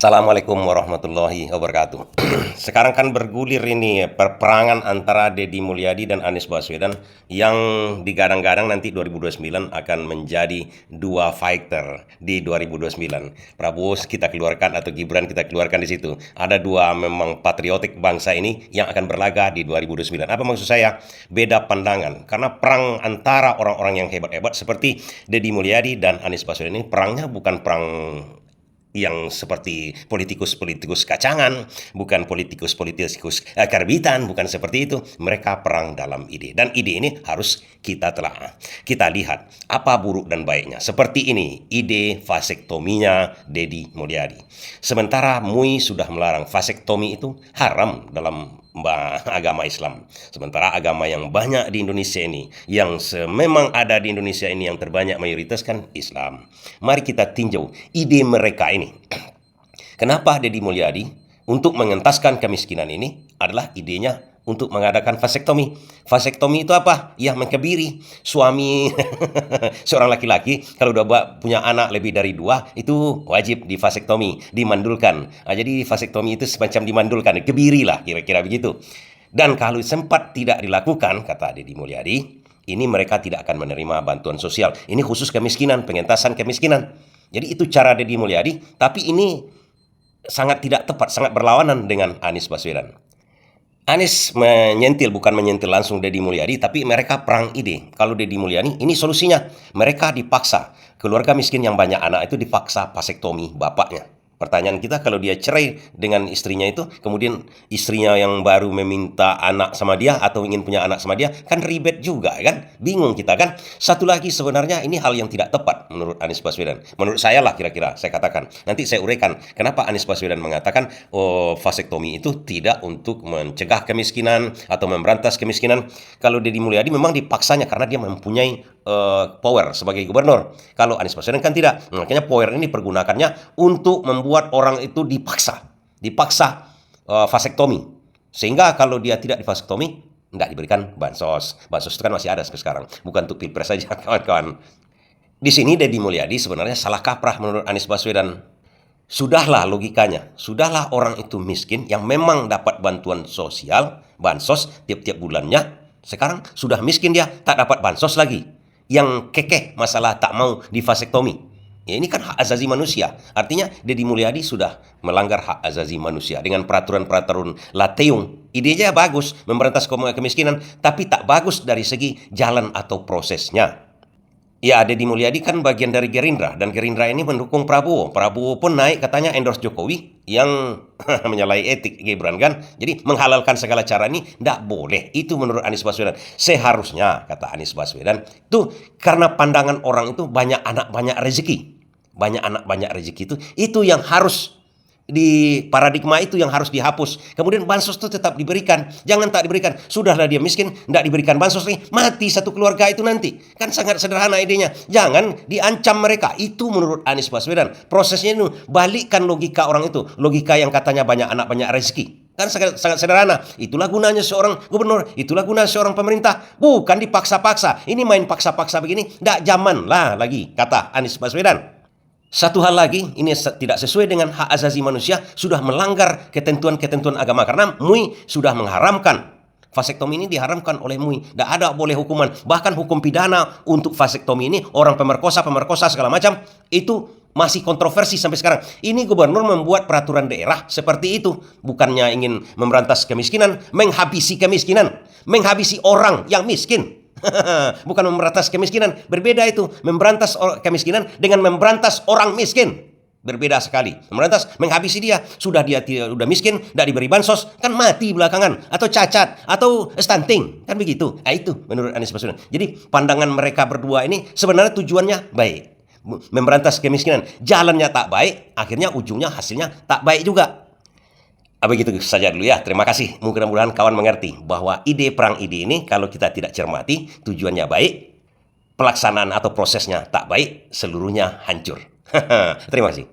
Assalamualaikum warahmatullahi wabarakatuh. Sekarang kan bergulir ini perperangan antara Deddy Mulyadi dan Anies Baswedan yang digadang-gadang nanti 2029 akan menjadi dua fighter di 2029. Prabowo kita keluarkan atau Gibran kita keluarkan di situ. Ada dua memang patriotik bangsa ini yang akan berlaga di 2029. Apa maksud saya? Beda pandangan. Karena perang antara orang-orang yang hebat-hebat seperti Deddy Mulyadi dan Anies Baswedan ini perangnya bukan perang yang seperti politikus-politikus kacangan, bukan politikus-politikus karbitan, bukan seperti itu. Mereka perang dalam ide. Dan ide ini harus kita telah kita lihat apa buruk dan baiknya. Seperti ini, ide vasektominya Deddy Mulyadi. Sementara MUI sudah melarang vasektomi itu haram dalam agama Islam. Sementara agama yang banyak di Indonesia ini, yang memang ada di Indonesia ini yang terbanyak mayoritas kan Islam. Mari kita tinjau ide mereka ini. Kenapa Deddy Mulyadi untuk mengentaskan kemiskinan ini adalah idenya untuk mengadakan vasektomi. Vasektomi itu apa? Ya mengkebiri. Suami seorang laki-laki kalau udah punya anak lebih dari 2 itu wajib divasektomi, dimandulkan. Jadi vasektomi itu semacam dimandulkan, kebiri lah kira-kira begitu. Dan kalau sempat tidak dilakukan, kata Deddy Mulyadi, ini mereka tidak akan menerima bantuan sosial. Ini khusus kemiskinan, pengentasan kemiskinan. Jadi itu cara Deddy Mulyadi, tapi ini sangat tidak tepat, sangat berlawanan dengan Anies Baswedan. Anies menyentil, bukan menyentil langsung Deddy Mulyadi, tapi mereka perang ide. Kalau Deddy Mulyadi, ini solusinya. Mereka dipaksa. Keluarga miskin yang banyak anak itu dipaksa vasektomi bapaknya. Pertanyaan kita, kalau dia cerai dengan istrinya itu, kemudian istrinya yang baru meminta anak sama dia atau ingin punya anak sama dia, kan ribet juga kan? Bingung kita kan? Satu lagi sebenarnya ini hal yang tidak tepat menurut Anies Baswedan. Menurut saya lah kira-kira saya katakan. Nanti saya uraikan kenapa Anies Baswedan mengatakan vasektomi itu tidak untuk mencegah kemiskinan atau memberantas kemiskinan. Kalau Deddy Mulyadi memang dipaksanya karena dia mempunyai power sebagai gubernur. Kalau Anies Baswedan kan tidak. Makanya power ini dipergunakannya untuk membuat orang itu dipaksa vasektomi. Sehingga kalau dia tidak divasektomi, nggak diberikan bansos. Bansos itu kan masih ada sampai sekarang. Bukan untuk pilpres saja, kawan-kawan. Di sini Deddy Mulyadi sebenarnya salah kaprah menurut Anies Baswedan. Sudahlah logikanya. Sudahlah orang itu miskin yang memang dapat bantuan sosial, bansos tiap-tiap bulannya. Sekarang sudah miskin dia, tak dapat bansos lagi. Yang kekeh masalah tak mau divasektomi. Ya, ini kan hak asasi manusia. Artinya Deddy Mulyadi sudah melanggar hak asasi manusia dengan peraturan-peraturan Lateung. Idenya bagus, memberantas kemiskinan, tapi tak bagus dari segi jalan atau prosesnya. Ya, Deddy Mulyadi kan bagian dari Gerindra, dan Gerindra ini mendukung Prabowo. Prabowo pun naik katanya endorse Jokowi yang menyalahi etik Gibran kan. Jadi menghalalkan segala cara ini tidak boleh. Itu menurut Anies Baswedan. Seharusnya, kata Anies Baswedan, itu karena pandangan orang itu banyak anak banyak rezeki. Banyak anak banyak rezeki itu yang harus di paradigma itu yang harus dihapus. Kemudian bansos itu tetap diberikan. Jangan tak diberikan. Sudahlah dia miskin, tidak diberikan bansos nih, mati satu keluarga itu nanti. Kan sangat sederhana idenya. Jangan diancam mereka. Itu menurut Anies Baswedan. Prosesnya itu balikkan logika orang itu. Logika yang katanya banyak anak banyak rezeki. Kan sangat sederhana. Itulah gunanya seorang gubernur. Itulah gunanya seorang pemerintah. Bukan dipaksa-paksa. Ini main paksa-paksa begini. Tidak zaman lah lagi, kata Anies Baswedan. Satu hal lagi, ini tidak sesuai dengan hak asasi manusia, sudah melanggar ketentuan-ketentuan agama. Karena MUI sudah mengharamkan. Vasektomi ini diharamkan oleh MUI. Tidak ada boleh hukuman. Bahkan hukum pidana untuk vasektomi ini, orang pemerkosa segala macam, itu masih kontroversi sampai sekarang. Ini gubernur membuat peraturan daerah seperti itu. Bukannya ingin memberantas kemiskinan, menghabisi kemiskinan. Menghabisi orang yang miskin. Bukan memberantas kemiskinan. Berbeda itu. Memberantas kemiskinan dengan memberantas orang miskin. Berbeda sekali. Memberantas, menghabisi dia. Sudah miskin, tidak diberi bansos, kan mati belakangan. Atau cacat, atau stunting. Kan begitu. Nah, itu menurut Anies Baswedan. Jadi pandangan mereka berdua ini sebenarnya tujuannya baik. Memberantas kemiskinan. Jalannya tak baik, akhirnya ujungnya hasilnya tak baik juga. Begitu saja dulu ya. Terima kasih. Mudah-mudahan kawan mengerti bahwa ide perang ide ini kalau kita tidak cermati, tujuannya baik, pelaksanaan atau prosesnya tak baik, seluruhnya hancur. Terima kasih.